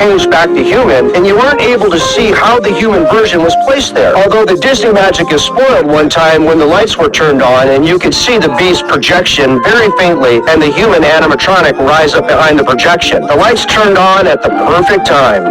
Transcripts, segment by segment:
changed back to human, and you weren't able to see how the human version was placed there. Although the Disney magic is spoiled one time when the lights were turned on and you could see the Beast projection very faintly and the human animatronic rise up behind the projection. The lights turned on at the perfect time.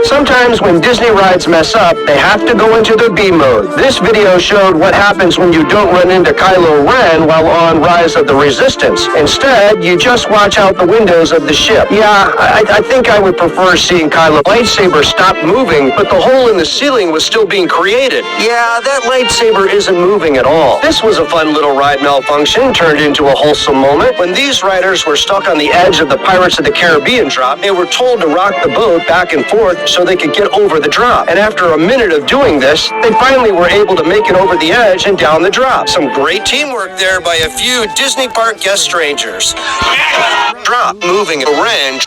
Sometimes when Disney rides mess up, they have to go into the B mode. This video showed what happens when you don't run into Kylo Ren while on Rise of the Resistance. Instead, you just watch out the windows of the ship. Yeah, I think I would prefer seeing Kylo's lightsaber stop moving, but the hole in the ceiling was still being created. Yeah, that lightsaber isn't moving at all. This was a fun little ride malfunction turned into a wholesome moment. When these riders were stuck on the edge of the Pirates of the Caribbean drop, they were told to rock the boat back and forth so they could get over the drop. And after a minute of doing this, they finally were able to make it over the edge and down the drop. Some great teamwork there by a few Disney Park guest strangers. Drop moving around.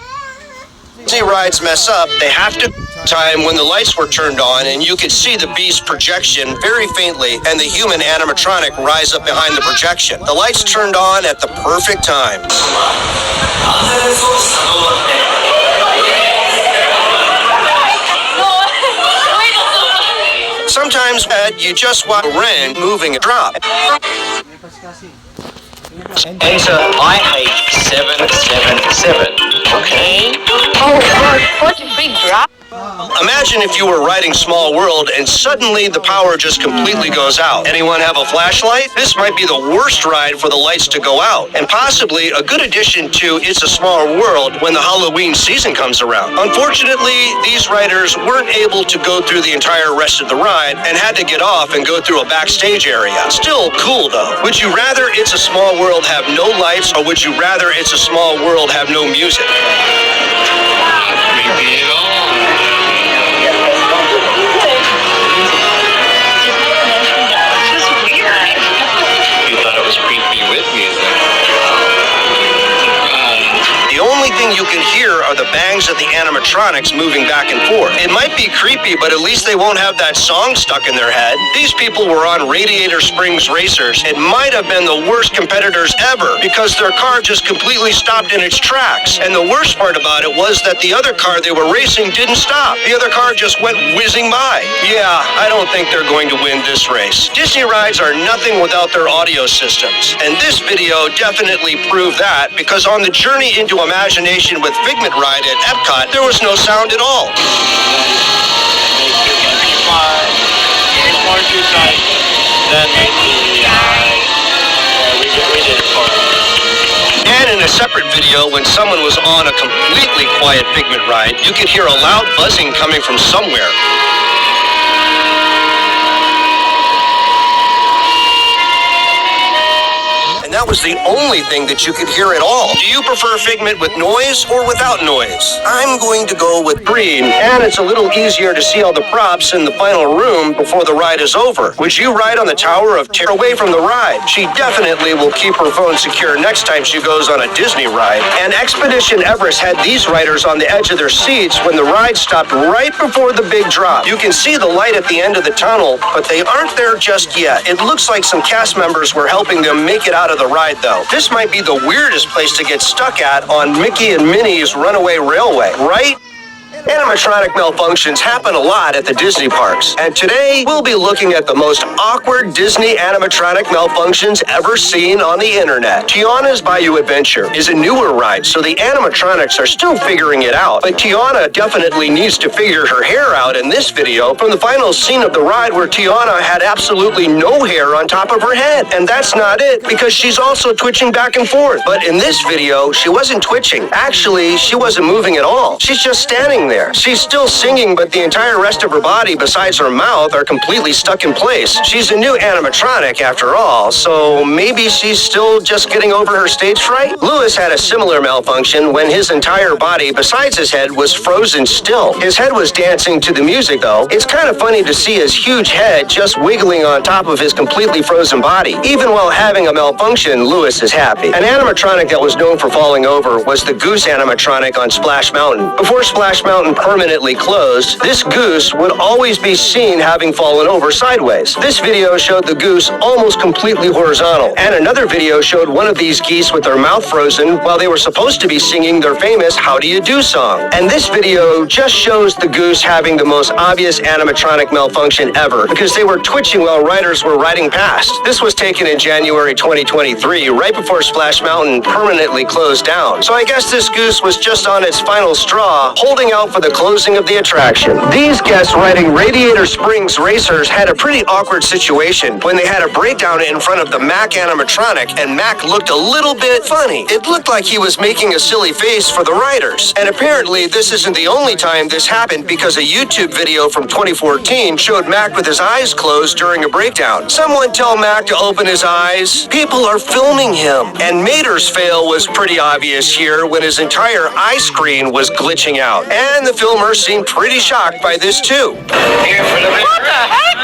Disney rides mess up, they have to time when the lights were turned on and you could see the Beast projection very faintly and the human animatronic rise up behind the projection. The lights turned on at the perfect time. Sometimes you just watch Ren moving a drop. Enter IH777, okay? Oh, what a big drop. Imagine if you were riding Small World and suddenly the power just completely goes out. Anyone have a flashlight? This might be the worst ride for the lights to go out, and possibly a good addition to It's a Small World when the Halloween season comes around. Unfortunately, these riders weren't able to go through the entire rest of the ride and had to get off and go through a backstage area. Still cool though. Would you rather It's a Small World have no lights, or would you rather It's a Small World have no music? Maybe at all. The only thing you can hear are the bangs of the animatronics moving back and forth. It might be creepy, but at least they won't have that song stuck in their head. These people were on Radiator Springs Racers. It might have been the worst competitors ever because their car just completely stopped in its tracks. And the worst part about it was that the other car they were racing didn't stop. The other car just went whizzing by. Yeah, I don't think they're going to win this race. Disney rides are nothing without their audio systems. And this video definitely proved that because on the Journey into Imagination with Figment ride at Epcot, there was no sound at all. And in a separate video, when someone was on a completely quiet Figment ride, you could hear a loud buzzing coming from somewhere. And that was the only thing that you could hear at all. Do you prefer Figment with noise or without noise? I'm going to go with green, and it's a little easier to see all the props in the final room before the ride is over. Would you ride on the Tower of Terror? Away from the ride. She definitely will keep her phone secure next time she goes on a Disney ride. And Expedition Everest had these riders on the edge of their seats when the ride stopped right before the big drop. You can see the light at the end of the tunnel, but they aren't there just yet. It looks like some cast members were helping them make it out of the ride though. This might be the weirdest place to get stuck at on Mickey and Minnie's Runaway Railway, right? Animatronic malfunctions happen a lot at the Disney parks, and today we'll be looking at the most awkward Disney animatronic malfunctions ever seen on the internet. Tiana's Bayou Adventure is a newer ride, so the animatronics are still figuring it out, but Tiana definitely needs to figure her hair out in this video from the final scene of the ride where Tiana had absolutely no hair on top of her head. And that's not it, because she's also twitching back and forth. But in this video, she wasn't twitching. Actually, she wasn't moving at all. She's just standing there. She's still singing, but the entire rest of her body, besides her mouth, are completely stuck in place. She's a new animatronic, after all, so maybe she's still just getting over her stage fright? Lewis had a similar malfunction when his entire body, besides his head, was frozen still. His head was dancing to the music, though. It's kind of funny to see his huge head just wiggling on top of his completely frozen body. Even while having a malfunction, Lewis is happy. An animatronic that was known for falling over was the Goose animatronic on Splash Mountain. Before Splash Mountain Mountain permanently closed, this goose would always be seen having fallen over sideways. This video showed the goose almost completely horizontal, and another video showed one of these geese with their mouth frozen while they were supposed to be singing their famous How Do You Do song. And this video just shows the goose having the most obvious animatronic malfunction ever, because they were twitching while riders were riding past. This was taken in January 2023, right before Splash Mountain permanently closed down. So I guess this goose was just on its final straw, holding out for the closing of the attraction. These guests riding Radiator Springs Racers had a pretty awkward situation when they had a breakdown in front of the Mack animatronic, and Mack looked a little bit funny. It looked like he was making a silly face for the riders. And apparently this isn't the only time this happened, because a YouTube video from 2014 showed Mack with his eyes closed during a breakdown. Someone tell Mack to open his eyes. People are filming him. And Mater's fail was pretty obvious here when his entire eye screen was glitching out. And the filmers seemed pretty shocked by this too. Here for the What the heck?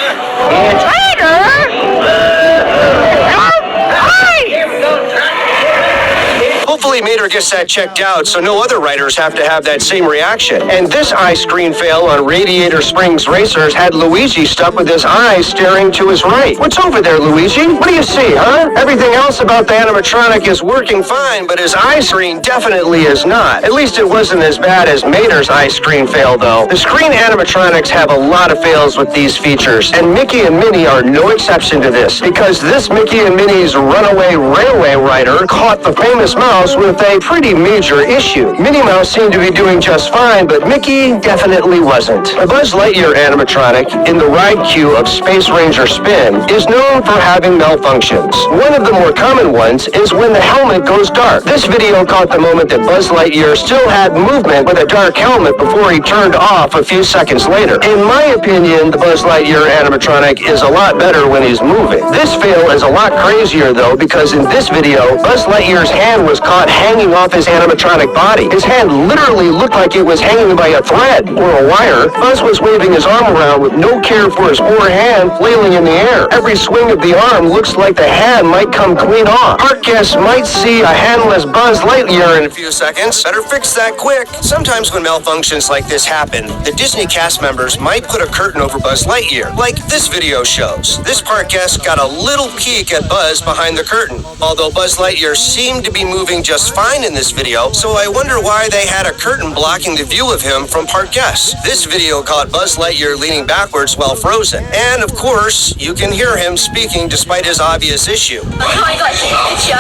Hopefully Mater gets that checked out so no other riders have to have that same reaction. And this eye screen fail on Radiator Springs Racers had Luigi stuck with his eyes staring to his right. What's over there, Luigi? What do you see, huh? Everything else about the animatronic is working fine, but his eye screen definitely is not. At least it wasn't as bad as Mater's eye screen fail, though. The screen animatronics have a lot of fails with these features, and Mickey and Minnie are no exception to this, because this Mickey and Minnie's runaway railway rider caught the famous mouse with a pretty major issue. Minnie Mouse seemed to be doing just fine, but Mickey definitely wasn't. The Buzz Lightyear animatronic in the ride queue of Space Ranger Spin is known for having malfunctions. One of the more common ones is when the helmet goes dark. This video caught the moment that Buzz Lightyear still had movement with a dark helmet before he turned off a few seconds later. In my opinion, the Buzz Lightyear animatronic is a lot better when he's moving. This fail is a lot crazier though, because in this video, Buzz Lightyear's hand was caught hanging off his animatronic body. His hand literally looked like it was hanging by a thread or a wire. Buzz was waving his arm around with no care for his poor hand flailing in the air. Every swing of the arm looks like the hand might come clean off. Park guests might see a handless Buzz Lightyear in a few seconds. Better fix that quick. Sometimes when malfunctions like this happen, the Disney cast members might put a curtain over Buzz Lightyear, like this video shows. This park guest got a little peek at Buzz behind the curtain, although Buzz Lightyear seemed to be moving just fine in this video, so I wonder why they had a curtain blocking the view of him from park guests. This video caught Buzz Lightyear leaning backwards while frozen, and of course, you can hear him speaking despite his obvious issue. Hi guys, this is Joe.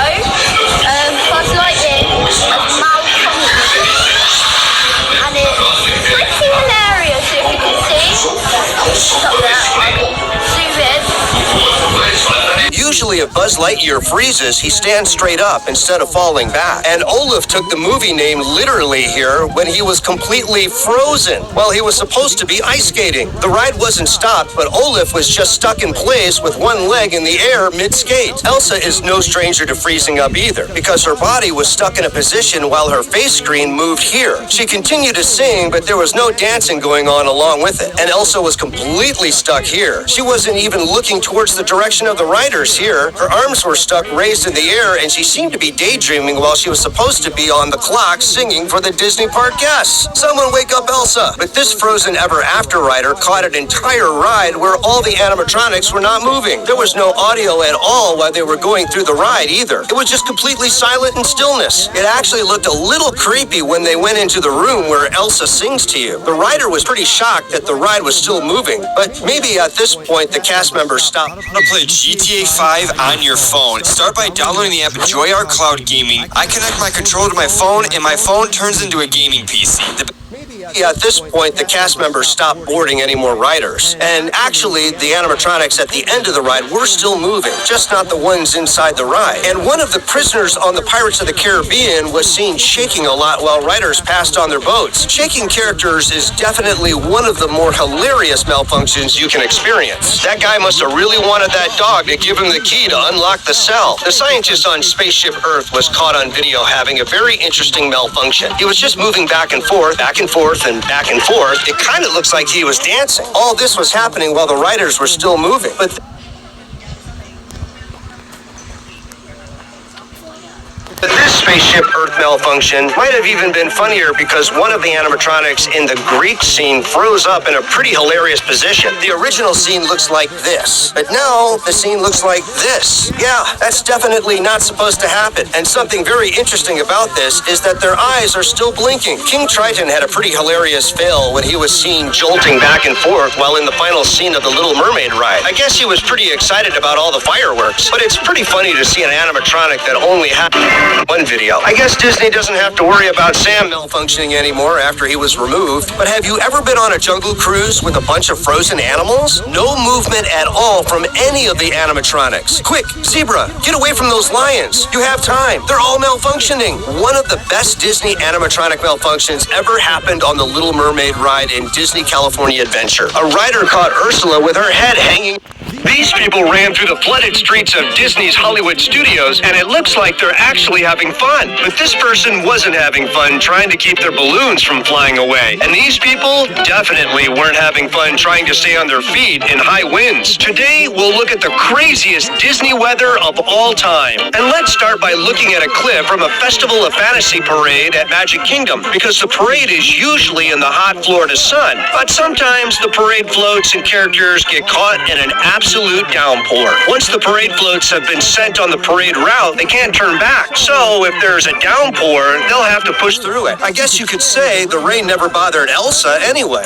Buzz Lightyear has malfunction, and it's pretty hilarious if you can see. Stop that. Zoom in. Usually if Buzz Lightyear freezes, he stands straight up instead of falling back. And Olaf took the movie name literally here when he was completely frozen while he was supposed to be ice skating. The ride wasn't stopped, but Olaf was just stuck in place with one leg in the air mid-skate. Elsa is no stranger to freezing up either, because her body was stuck in a position while her face screen moved here. She continued to sing, but there was no dancing going on along with it. And Elsa was completely stuck here. She wasn't even looking towards the direction of the riders here. Her arms were stuck raised in the air, and she seemed to be daydreaming while she was supposed to be on the clock singing for the Disney park guests. Someone wake up Elsa. But this Frozen Ever After rider caught an entire ride where all the animatronics were not moving. There was no audio at all while they were going through the ride either. It was just completely silent and stillness. It actually looked a little creepy when they went into the room where Elsa sings to you. The rider was pretty shocked that the ride was still moving, but maybe at this point the cast members stopped. Want to play GTA 5 on your phone? Start by downloading the app Enjoy Our Cloud Gaming. I connect my controller to my phone, and my phone turns into a gaming PC. At this point, the cast members stopped boarding any more riders. And actually, the animatronics at the end of the ride were still moving, just not the ones inside the ride. And one of the prisoners on the Pirates of the Caribbean was seen shaking a lot while riders passed on their boats. Shaking characters is definitely one of the more hilarious malfunctions you can experience. That guy must have really wanted that dog to give him the key to unlock the cell. The scientist on Spaceship Earth was caught on video having a very interesting malfunction. He was just moving back and forth, and back and forth. It kind of looks like he was dancing. All this was happening while the riders were still moving. But this Spaceship Earth malfunction might have even been funnier because one of the animatronics in the Greek scene froze up in a pretty hilarious position. The original scene looks like this, but now the scene looks like this. Yeah, that's definitely not supposed to happen. And something very interesting about this is that their eyes are still blinking. King Triton had a pretty hilarious fail when he was seen jolting back and forth while in the final scene of the Little Mermaid ride. I guess he was pretty excited about all the fireworks, but it's pretty funny to see an animatronic that only had one video. I guess Disney doesn't have to worry about Sam malfunctioning anymore after he was removed, but have you ever been on a jungle cruise with a bunch of frozen animals? No movement at all from any of the animatronics. Quick, Zebra, get away from those lions. You have time. They're all malfunctioning. One of the best Disney animatronic malfunctions ever happened on the Little Mermaid ride in Disney California Adventure. A rider caught Ursula with her head hanging. These people ran through the flooded streets of Disney's Hollywood Studios, and it looks like they're actually having fun. But this person wasn't having fun trying to keep their balloons from flying away. And these people definitely weren't having fun trying to stay on their feet in high winds. Today, we'll look at the craziest Disney weather of all time. And let's start by looking at a clip from a Festival of Fantasy parade at Magic Kingdom, because the parade is usually in the hot Florida sun. But sometimes the parade floats and characters get caught in an absolute downpour. Once the parade floats have been sent on the parade route, they can't turn back. So if there's a downpour, they'll have to push through it. I guess you could say the rain never bothered Elsa anyway.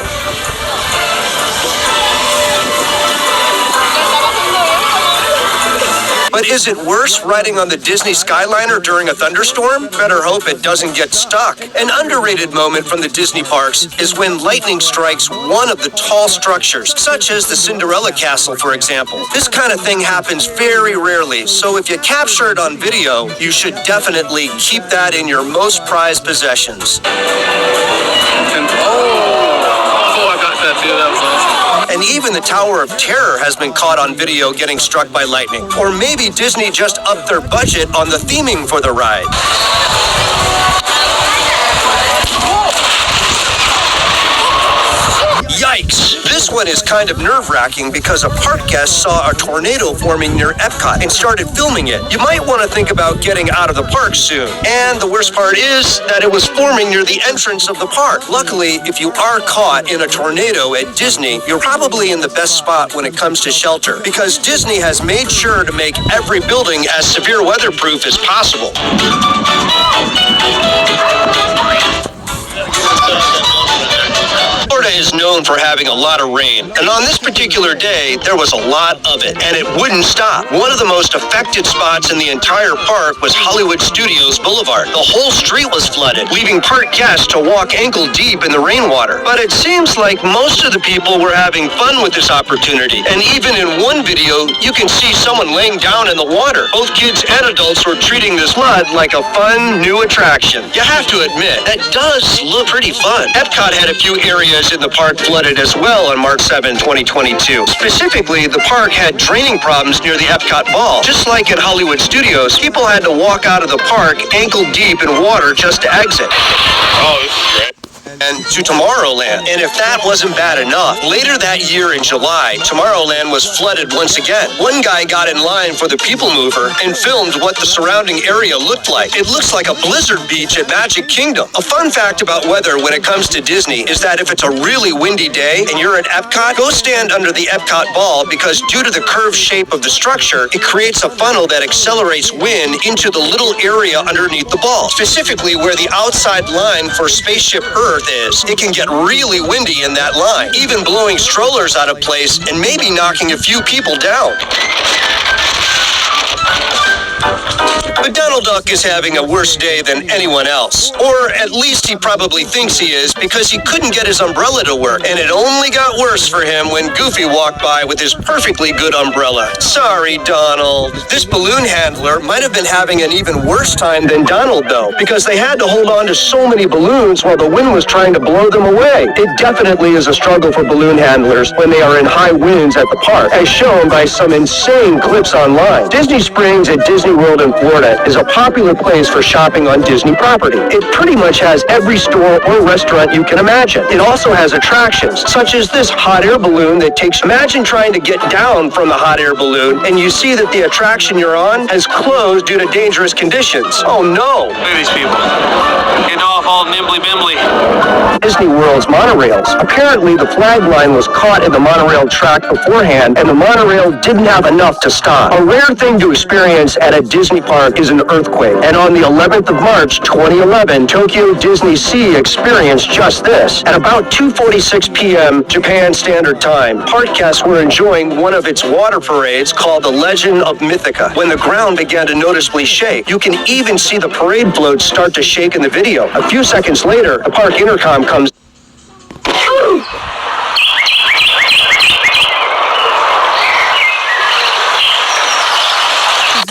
But is it worse riding on the Disney Skyliner during a thunderstorm? Better hope it doesn't get stuck. An underrated moment from the Disney parks is when lightning strikes one of the tall structures, such as the Cinderella Castle, for example. This kind of thing happens very rarely, so if you capture it on video, you should definitely keep that in your most prized possessions. And even the Tower of Terror has been caught on video getting struck by lightning. Or maybe Disney just upped their budget on the theming for the ride. Yikes! This one is kind of nerve-wracking because a park guest saw a tornado forming near Epcot and started filming it. You might want to think about getting out of the park soon. And the worst part is that it was forming near the entrance of the park. Luckily, if you are caught in a tornado at Disney, you're probably in the best spot when it comes to shelter, because Disney has made sure to make every building as severe weatherproof as possible. Florida is known for having a lot of rain, and on this particular day, there was a lot of it, and it wouldn't stop. One of the most affected spots in the entire park was Hollywood Studios Boulevard. The whole street was flooded, leaving park guests to walk ankle deep in the rainwater. But it seems like most of the people were having fun with this opportunity, and even in one video, you can see someone laying down in the water. Both kids and adults were treating this mud like a fun new attraction. You have to admit, that does look pretty fun. Epcot had a few areas in the park flooded as well on March 7, 2022. Specifically, the park had draining problems near the Epcot Ball. Just like at Hollywood Studios, people had to walk out of the park ankle deep in water just to exit. Oh, this is great. And to Tomorrowland. And if that wasn't bad enough, later that year in July, Tomorrowland was flooded once again. One guy got in line for the People Mover and filmed what the surrounding area looked like. It looks like a blizzard beach at Magic Kingdom. A fun fact about weather when it comes to Disney is that if it's a really windy day and you're at Epcot, go stand under the Epcot Ball, because due to the curved shape of the structure, it creates a funnel that accelerates wind into the little area underneath the ball. Specifically where the outside line for Spaceship Earth is, it can get really windy in that line, even blowing strollers out of place and maybe knocking a few people down. But Donald Duck is having a worse day than anyone else. Or at least he probably thinks he is, because he couldn't get his umbrella to work. And it only got worse for him when Goofy walked by with his perfectly good umbrella. Sorry, Donald. This balloon handler might have been having an even worse time than Donald, though, because they had to hold on to so many balloons while the wind was trying to blow them away. It definitely is a struggle for balloon handlers when they are in high winds at the park, as shown by some insane clips online. Disney Springs at Disney World in Florida Market is a popular place for shopping on Disney property. It pretty much has every store or restaurant you can imagine. It also has attractions, such as this hot air balloon that takes... Imagine trying to get down from the hot air balloon, and you see that the attraction you're on has closed due to dangerous conditions. Oh no! Look at these people. Getting off all nimbly-bimbly. Disney World's monorails. Apparently, the flag line was caught in the monorail track beforehand, and the monorail didn't have enough to stop. A rare thing to experience at a Disney park is an earthquake, and on the 11th of March, 2011, Tokyo Disney Sea experienced just this. At about 2:46 p.m. Japan Standard Time, park guests were enjoying one of its water parades called the Legend of Mythica when the ground began to noticeably shake. You can even see the parade floats start to shake in the video. A few seconds later, the park intercom comes...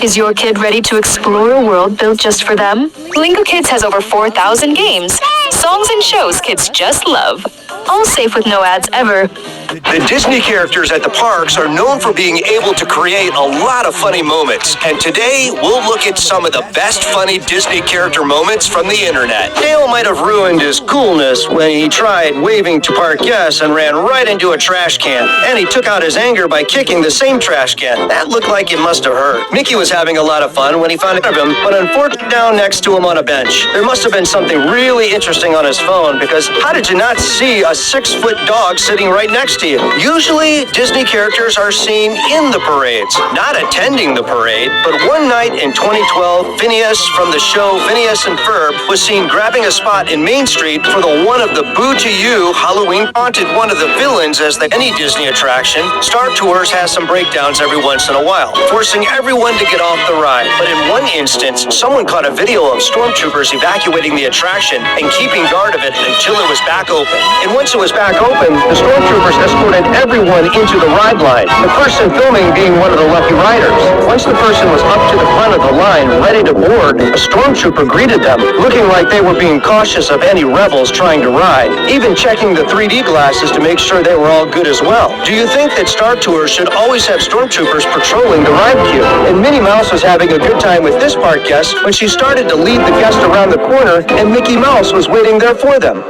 Is your kid ready to explore a world built just for them? Lingo Kids has over 4,000 games, songs, and shows kids just love. All safe with no ads ever. The Disney characters at the parks are known for being able to create a lot of funny moments. And today, we'll look at some of the best funny Disney character moments from the internet. Dale might have ruined his coolness when he tried waving to park guests and ran right into a trash can. And he took out his anger by kicking the same trash can. That looked like it must have hurt. Mickey was having a lot of fun when he found out of him, but unfortunately down next to him on a bench. There must have been something really interesting on his phone, because how did you not see a 6-foot dog sitting right next to you? Usually, Disney characters are seen in the parades, not attending the parade. But one night in 2012, Phineas from the show Phineas and Ferb was seen grabbing a spot in Main Street for the One of the Boo to You Halloween haunted one of the villains as any Disney attraction. Star Tours has some breakdowns every once in a while, forcing everyone to get off the ride. But in one instance, someone caught a video of stormtroopers evacuating the attraction and keeping guard of it until it was back open. And once it was back open, the stormtroopers escorted everyone into the ride line, the person filming being one of the lucky riders. Once the person was up to the front of the line, ready to board, a stormtrooper greeted them, looking like they were being cautious of any rebels trying to ride, even checking the 3D glasses to make sure they were all good as well. Do you think that Star Tours should always have stormtroopers patrolling the ride queue? And Minnie Mouse was having a good time with this park guest when she started to lead the guest around the corner, and Mickey Mouse was waiting there for them.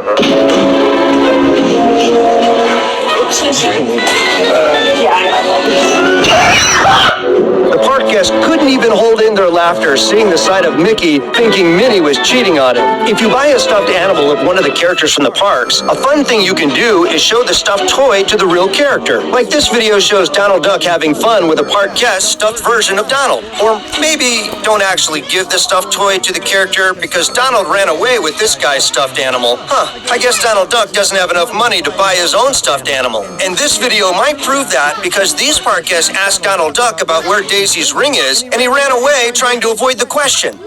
The park guests couldn't even hold in their laughter seeing the sight of Mickey, thinking Minnie was cheating on him. If you buy a stuffed animal of one of the characters from the parks, a fun thing you can do is show the stuffed toy to the real character. Like this video shows Donald Duck having fun with a park guest stuffed version of Donald. Or maybe don't actually give the stuffed toy to the character because Donald ran away with this guy's stuffed animal. I guess Donald Duck doesn't have enough money to buy his own stuffed animal. And this video might prove that because these park guests asked Donald Duck about where Daisy's ring is, and he ran away trying to avoid the question.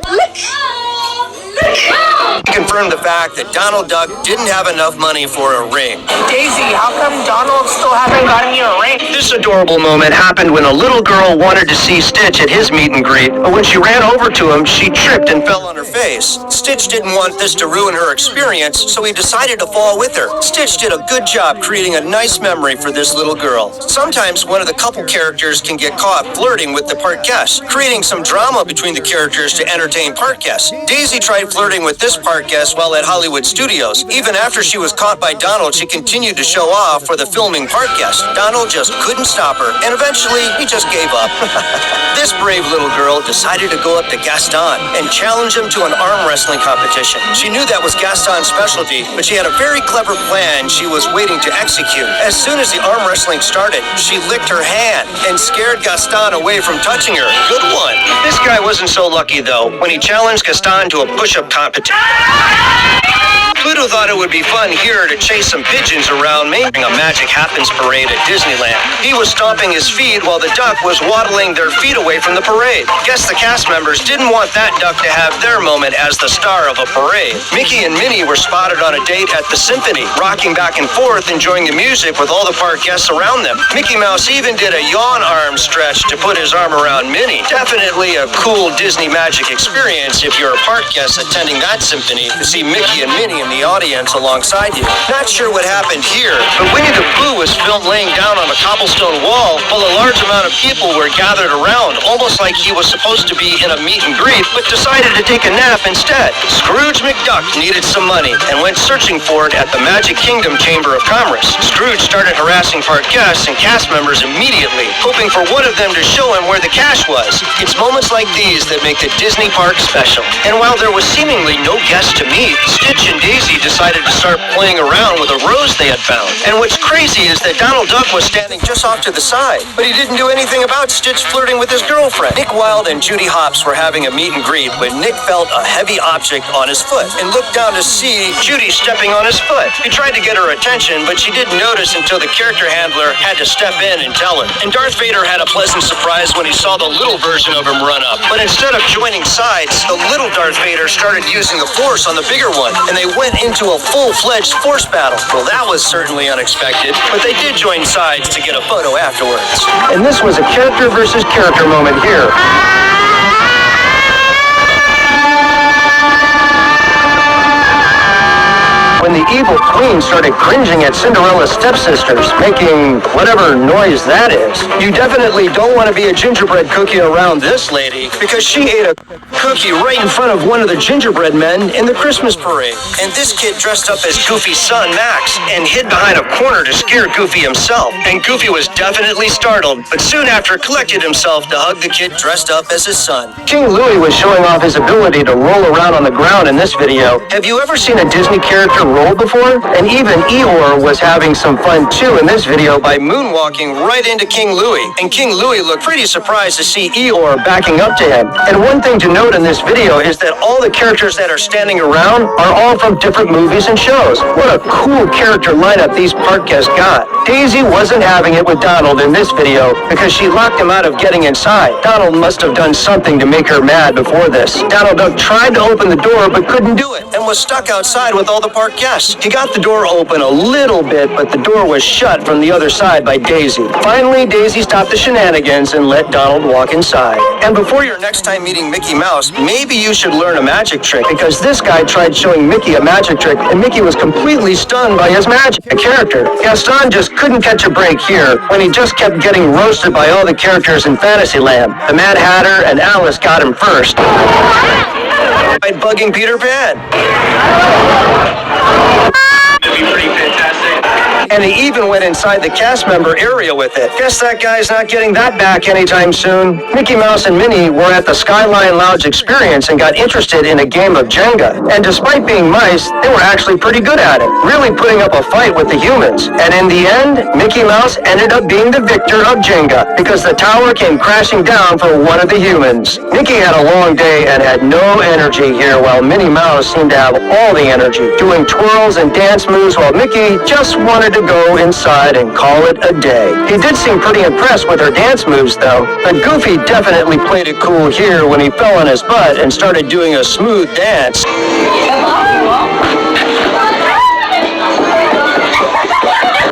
He confirmed the fact that Donald Duck didn't have enough money for a ring. Daisy, how come Donald still hasn't gotten you a ring? This adorable moment happened when a little girl wanted to see Stitch at his meet and greet, but when she ran over to him, she tripped and fell on her face. Stitch didn't want this to ruin her experience, so he decided to fall with her. Stitch did a good job creating a nice memory for this little girl. Sometimes one of the couple characters can get caught flirting with the park guests, creating some drama between the characters to entertain park guests. Daisy tried flirting with this park guest while at Hollywood Studios. Even after she was caught by Donald, she continued to show off for the filming park guest. Donald just couldn't stop her, and eventually, he just gave up. This brave little girl decided to go up to Gaston and challenge him to an arm wrestling competition. She knew that was Gaston's specialty, but she had a very clever plan she was waiting to execute. As soon as the arm wrestling started, she licked her hand and scared Gaston away from touching her. Good one. This guy wasn't so lucky, though, when he challenged Gaston to a push-up competition. Pluto thought it would be fun here to chase some pigeons around making a Magic Happens parade at Disneyland. He was stomping his feet while the duck was waddling their feet away from the parade. Guess the cast members didn't want that duck to have their moment as the star of a parade. Mickey and Minnie were spotted on a date at the Symphony, rocking back and forth, enjoying the music with all the park guests around them. Mickey Mouse even did a yawn arm stretch to put his arm around Minnie. Definitely a cool Disney magic experience if you're a park guest attending that symphony to see Mickey and Minnie in in the audience alongside you. Not sure what happened here, but Winnie the Pooh was filmed laying down on a cobblestone wall while a large amount of people were gathered around, almost like he was supposed to be in a meet and greet, but decided to take a nap instead. Scrooge McDuck needed some money and went searching for it at the Magic Kingdom Chamber of Commerce. Scrooge started harassing park guests and cast members immediately, hoping for one of them to show him where the cash was. It's moments like these that make the Disney park special. And while there was seemingly no guest to meet, Stitch and Daisy decided to start playing around with a rose they had found. And what's crazy is that Donald Duck was standing just off to the side, but he didn't do anything about Stitch flirting with his girlfriend. Nick Wilde and Judy Hopps were having a meet and greet when Nick felt a heavy object on his foot and looked down to see Judy stepping on his foot. He tried to get her attention, but she didn't notice until the character handler had to step in and tell her. And Darth Vader had a pleasant surprise when he saw the little version of him run up. But instead of joining sides, the little Darth Vader started using the Force on the bigger one, and they went into a full-fledged Force battle. Well, that was certainly unexpected, but they did join sides to get a photo afterwards. And this was a character versus character moment here. When the evil queen started cringing at Cinderella's stepsisters, making whatever noise that is. You definitely don't want to be a gingerbread cookie around this lady, because she ate a cookie right in front of one of the gingerbread men in the Christmas parade. And this kid dressed up as Goofy's son, Max, and hid behind a corner to scare Goofy himself. And Goofy was definitely startled, but soon after collected himself to hug the kid dressed up as his son. King Louie was showing off his ability to roll around on the ground in this video. Have you ever seen a Disney character roll before? And even Eeyore was having some fun too in this video by moonwalking right into King Louie. And King Louie looked pretty surprised to see Eeyore backing up to him. And one thing to note in this video is that all the characters that are standing around are all from different movies and shows. What a cool character lineup these park guests got. Daisy wasn't having it with Donald in this video because she locked him out of getting inside. Donald must have done something to make her mad before this. Donald Duck tried to open the door but couldn't do it and was stuck outside with all the park guests. He got the door open a little bit, but the door was shut from the other side by Daisy. Finally, Daisy stopped the shenanigans and let Donald walk inside. And before your next time meeting Mickey Mouse, maybe you should learn a magic trick, because this guy tried showing Mickey a magic trick and Mickey was completely stunned by his magic character. Gaston just couldn't catch a break here when he just kept getting roasted by all the characters in Fantasyland. The Mad Hatter and Alice got him first. By bugging Peter Pan. That'd be pretty fantastic. And he even went inside the cast member area with it. Guess that guy's not getting that back anytime soon. Mickey Mouse and Minnie were at the Skyline Lounge Experience and got interested in a game of Jenga. And despite being mice, they were actually pretty good at it, really putting up a fight with the humans. And in the end, Mickey Mouse ended up being the victor of Jenga because the tower came crashing down for one of the humans. Mickey had a long day and had no energy here, while Minnie Mouse seemed to have all the energy, doing twirls and dance moves while Mickey just wanted to go inside and call it a day. He did seem pretty impressed with her dance moves though, but Goofy definitely played it cool here when he fell on his butt and started doing a smooth dance.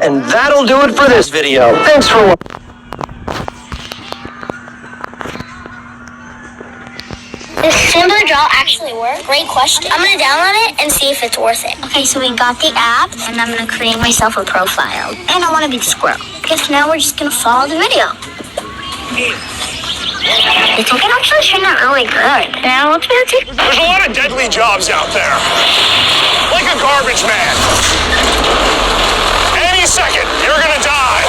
And that'll do it for this video. Thanks for watching. Does Symbola Draw actually work? Great question. I'm gonna download it and see if it's worth it. Okay, so we got the app, and I'm gonna create myself a profile. And I wanna be the squirrel. Guess now we're just gonna follow the video. I think it actually turned out really good. Now let's do it. There's a lot of deadly jobs out there. Like a garbage man. Any second, you're gonna die.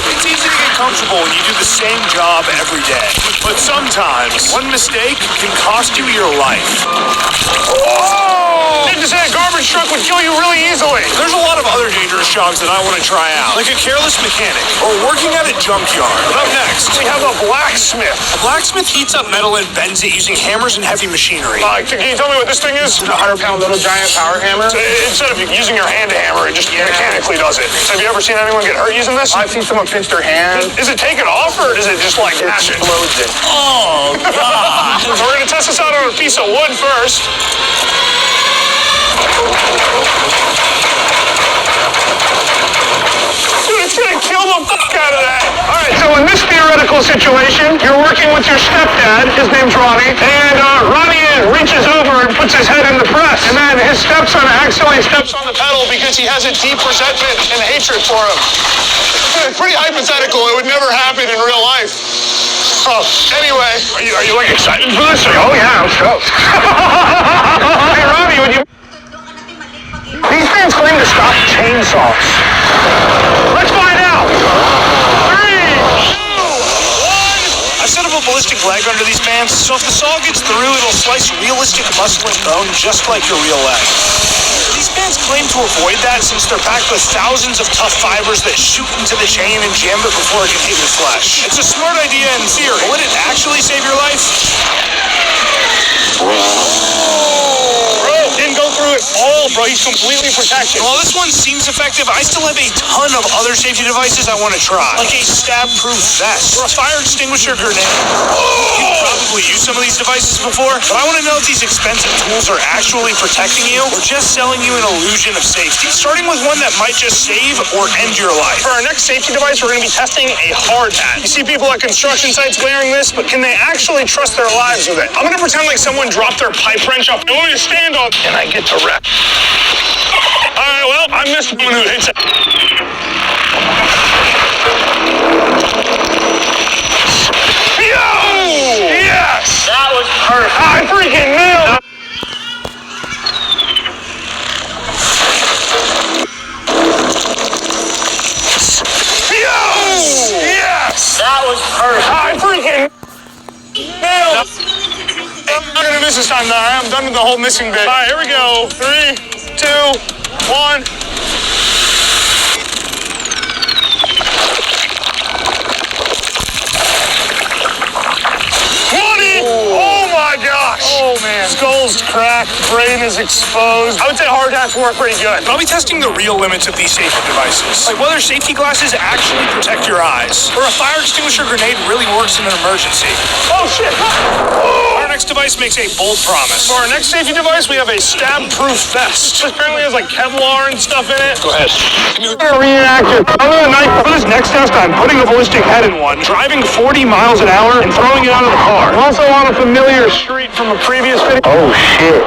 It's easy to get comfortable when you do the same job every day. But sometimes, one mistake can cost you your life. Whoa! Didn't say a garbage truck would kill you really easily. There's a lot of other dangerous jobs that I want to try out, like a careless mechanic or working at a junkyard. But up next, we have a blacksmith. A blacksmith heats up metal and bends it using hammers and heavy machinery. Can you tell me what this thing is? A 100-pound little giant power hammer. So instead of using your hand to hammer, it just mechanically does it. Have you ever seen anyone get hurt using this? I've seen someone pinch their hand. Is it take it off or does it just like mash it? Explodes it. Oh, God. So we're going to test this out on a piece of wood first. Dude, it's gonna kill the fuck out of that. All right, so in this theoretical situation, you're working with your stepdad. His name's Ronnie. And Ronnie reaches over and puts his head in the press. And then his stepson accidentally so he steps on the pedal because he has a deep resentment and hatred for him. It's pretty hypothetical. It would never happen in real life. Oh, anyway, are you like excited for this? Oh yeah, let's go. Hey Robbie, would you? These fans claim to stop chainsaws. Let's find out. 3, 2, 1. I've set up a ballistic leg under these bands, so if the saw gets through, it'll slice realistic muscle and bone just like your real leg. These bands claim to avoid that since they're packed with thousands of tough fibers that shoot into the chain and jam it before it can hit your flesh. It's a smart idea in theory. Would it actually save your life? Bro, didn't go through it all, bro. He's completely protected. While this one seems effective, I still have a ton of other safety devices I want to try. Like a stab-proof vest or a fire extinguisher grenade. You've probably used some of these devices before, but I want to know if these expensive tools are actually protecting you or just selling you an illusion of safety. Starting with one that might just save or end your life. For our next safety device, we're going to be testing a hard hat. You see people at construction sites wearing this, but can they actually trust their lives with it? I'm going to pretend like someone dropped their pipe wrench off. I want you to stand on, and I get to rep. All right, well, I missed one who hits it. Yo! Yes! That was perfect. I freaking nailed it! Yo! Yes! That was perfect. I freaking nailed it! I'm not gonna miss this time, though. I'm done with the whole missing bit. All right, here we go. 3, 2, 1. 20! Oh my gosh! Oh man. Skull's cracked, brain is exposed. I would say hard hats work pretty good. But I'll be testing the real limits of these safety devices. Like whether safety glasses actually protect your eyes, or a fire extinguisher grenade really works in an emergency. Oh shit! Our next device makes a bold promise. For our next safety device, we have a stab-proof vest. This apparently has like Kevlar and stuff in it. Go ahead. Reenactor. For this next test, I'm putting a ballistic head in one, driving 40 miles an hour, and throwing it out of the car. I'm also on a familiar street from a previous video. Oh shit.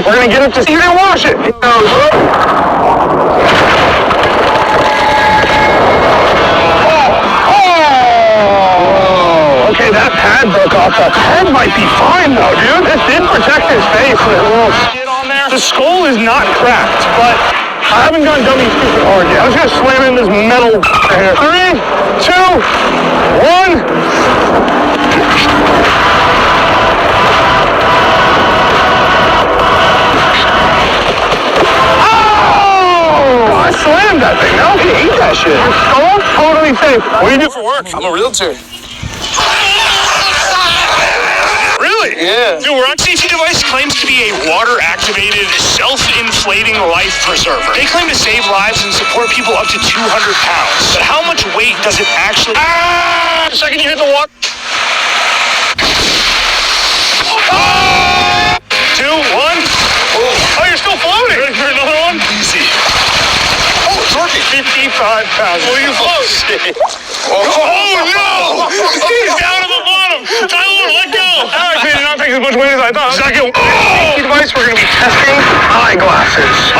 We're gonna get up to. You didn't wash it. He goes. Okay, that pad broke off. The head might be fine though, dude. This did protect his face with a little skid on there. The skull is not cracked, but I haven't gone dummy stupid hard yet. I'm just gonna slam in this metal here. 3, 2, 1. I slammed that thing. No, he ate that shit. Your skull's totally safe. What do you do for work? I'm a realtor. Really? Yeah. Dude, our safety device claims to be a water-activated, self-inflating life preserver. They claim to save lives and support people up to 200 pounds. But how much weight does it actually... The second you hit the water... 2, 1. Oh, you're still floating. Ready for another one? Easy. Oh, it's working. 55 pounds. Will you float? Oh, no! He's down at the bottom. Tyler, let go. Actually, did not take as much weight as I thought. Second device, we're going to be testing eyeglasses.